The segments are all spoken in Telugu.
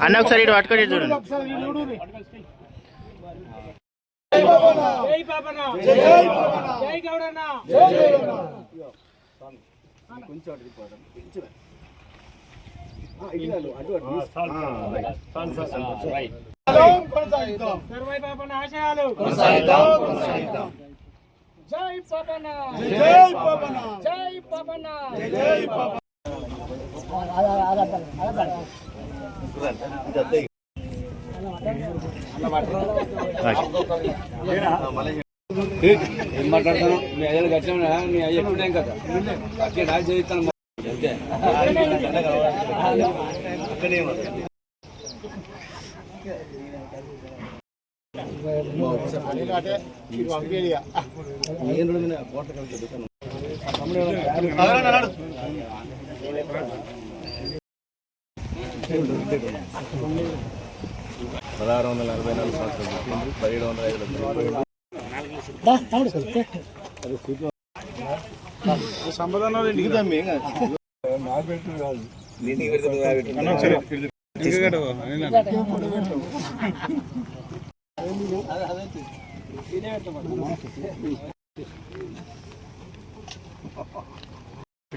అన్న ఒకసారి ఇటు పట్టుకొని చూడండి. జై పాపన్న, జై పాపన్న, జై పాపన్న, జై పాపన్న. ఏం మాట్లాడతాను? మీ అయ్యలు గచ్చాను, మీ అయ్య ఎప్పుడేం కదా అట్లే నాకు చదివిస్తాను అంతే. సంపదనాలు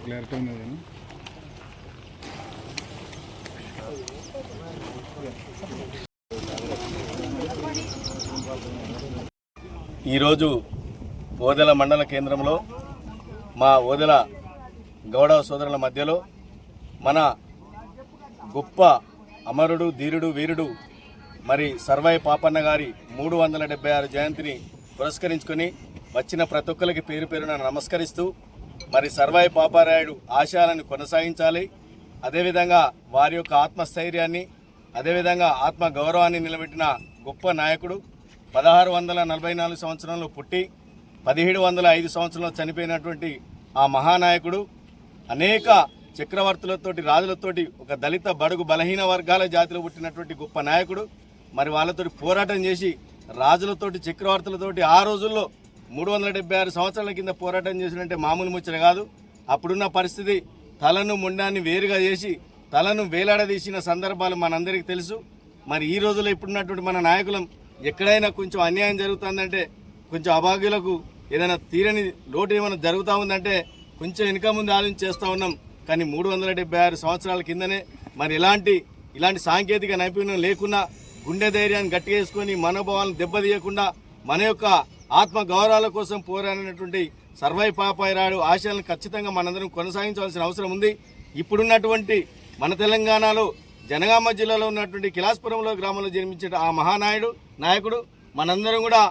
క్లారిటీ ఉంది. ఈరోజు ఓదెల మండల కేంద్రంలో మా ఓదెల గౌడ సోదరుల మధ్యలో మన గొప్ప అమరుడు, ధీరుడు, వీరుడు మరి సర్వాయి పాపన్న గారి 376 జయంతిని పురస్కరించుకొని వచ్చిన ప్రతి ఒక్కరికి పేరు పేరున నమస్కరిస్తూ మరి సర్వాయి పాపారాయుడు ఆశయాలను కొనసాగించాలి. అదేవిధంగా వారి యొక్క ఆత్మస్థైర్యాన్ని, అదేవిధంగా ఆత్మ గౌరవాన్ని నిలబెట్టిన గొప్ప నాయకుడు. 1644 సంవత్సరంలో పుట్టి 1705 సంవత్సరంలో చనిపోయినటువంటి ఆ మహానాయకుడు అనేక చక్రవర్తులతోటి, రాజులతోటి ఒక దళిత బడుగు బలహీన వర్గాల జాతిలో పుట్టినటువంటి గొప్ప నాయకుడు. మరి వాళ్ళతోటి పోరాటం చేసి రాజులతోటి, చక్రవర్తులతోటి ఆ రోజుల్లో 376 సంవత్సరాల కింద పోరాటం చేసినంటే మామూలు ముచ్చట కాదు. అప్పుడున్న పరిస్థితి తలను ముండాన్ని వేరుగా చేసి తలను వేలాడదీసిన సందర్భాలు మనందరికీ తెలుసు. మరి ఈ రోజుల్లో ఇప్పుడున్నటువంటి మన నాయకులం ఎక్కడైనా కొంచెం అన్యాయం జరుగుతుందంటే, కొంచెం అభాగ్యులకు ఏదైనా తీరని లోటు ఏమైనా జరుగుతూ ఉందంటే కొంచెం వెనుక ముందు ఆలోచన చేస్తూ ఉన్నాం. కానీ 376 సంవత్సరాల కిందనే మరి ఇలాంటి సాంకేతిక నైపుణ్యం లేకున్నా గుండె ధైర్యాన్ని గట్టిగా వేసుకొని మనోభావాలను దెబ్బతీయకుండా మన యొక్క ఆత్మ గౌరవాల కోసం పోరాడినటువంటి సర్వాయి పాపారాయుడు ఆశయాలను ఖచ్చితంగా మనందరం కొనసాగించాల్సిన అవసరం ఉంది. ఇప్పుడున్నటువంటి మన తెలంగాణలో జనగామ జిల్లాలో ఉన్నటువంటి కిలాస్పురంలో గ్రామంలో జన్మించిన ఆ నాయకుడు మనందరం కూడా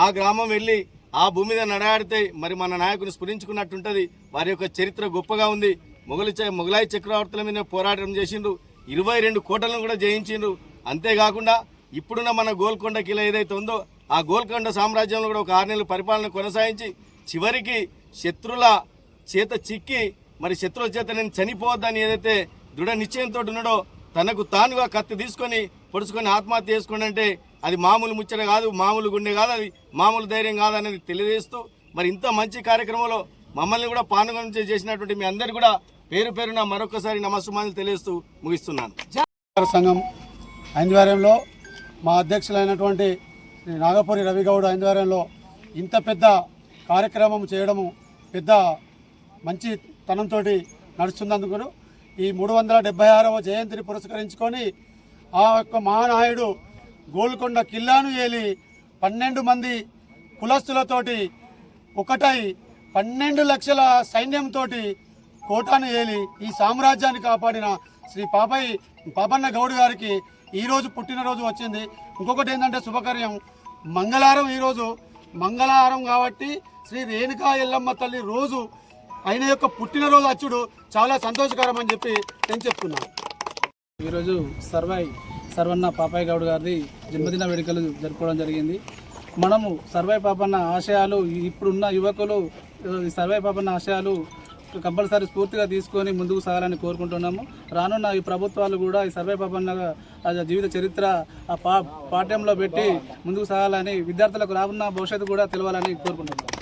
ఆ గ్రామం వెళ్ళి ఆ భూమి మీద నడాడితే మరి మన నాయకుని స్ఫురించుకున్నట్టుంటుంది. వారి యొక్క చరిత్ర గొప్పగా ఉంది. మొగలాయి చక్రవర్తుల మీద పోరాటం చేసిండ్రు, 22 కోటలను కూడా జయించిండ్రు. అంతేకాకుండా ఇప్పుడున్న మన గోల్కొండ కిలా ఏదైతే ఉందో ఆ గోల్కొండ సామ్రాజ్యంలో కూడా ఒక 6 నెలలు పరిపాలన కొనసాగించి చివరికి శత్రుల చేత చిక్కి మరి శత్రువుల చేత నేను చనిపోవద్దని ఏదైతే దృఢ నిశ్చయంతో ఉన్నాడో తనకు తానుగా కత్తి తీసుకొని పొడుచుకొని ఆత్మహత్య చేసుకోండి అంటే అది మామూలు ముచ్చట కాదు, మామూలు గుండె కాదు, అది మామూలు ధైర్యం కాదు అనేది తెలియజేస్తూ మరి ఇంత మంచి కార్యక్రమంలో మమ్మల్ని కూడా పాల్గొని చేసినటువంటి మీ అందరికీ కూడా పేరు పేరున మరొకసారి నమస్సుమానులు తెలియజేస్తూ ముగిస్తున్నాను. సంఘం ఆధ్వర్యంలో మా అధ్యక్షులైనటువంటి నాగపూరి రవిగౌడ్ ఆధ్వర్యంలో ఇంత పెద్ద కార్యక్రమం చేయడము పెద్ద మంచి తనంతో నడుస్తున్నందుకు ఈ 376వ జయంతిని పురస్కరించుకొని ఆ యొక్క మహానాయుడు గోల్కొండ కిల్లాను ఏలి 12 మంది కులస్తులతోటి ఒకటై 12 లక్షల సైన్యంతో కోటాను ఏలి ఈ సామ్రాజ్యాన్ని కాపాడిన శ్రీ పాపన్న గౌడ్ గారికి ఈరోజు పుట్టినరోజు వచ్చింది. ఇంకొకటి ఏంటంటే శుభకార్యం మంగళవారం, ఈరోజు మంగళవారం కాబట్టి శ్రీ రేణుకా ఎల్లమ్మ తల్లి రోజు ఆయన యొక్క పుట్టినరోజు అచ్చుడు చాలా సంతోషకరం అని చెప్పి నేను చెప్తున్నాను. ఈరోజు సర్వన్న పాపయ్య గౌడ్ గారిది జన్మదిన వేడుకలు జరుపుకోవడం జరిగింది. మనము సర్వాయి పాపన్న ఆశయాలు ఇప్పుడున్న యువకులు సర్వాయి పాపన్న ఆశయాలు కంపల్సరీ స్ఫూర్తిగా తీసుకొని ముందుకు సాగాలని కోరుకుంటున్నాము. రానున్న ఈ ప్రభుత్వాలు కూడా ఈ సర్వాయి పాపన్న జీవిత చరిత్ర పాఠ్యంలో పెట్టి ముందుకు సాగాలని, విద్యార్థులకు రానున్న భవిష్యత్తు కూడా తెలవాలని కోరుకుంటున్నాము.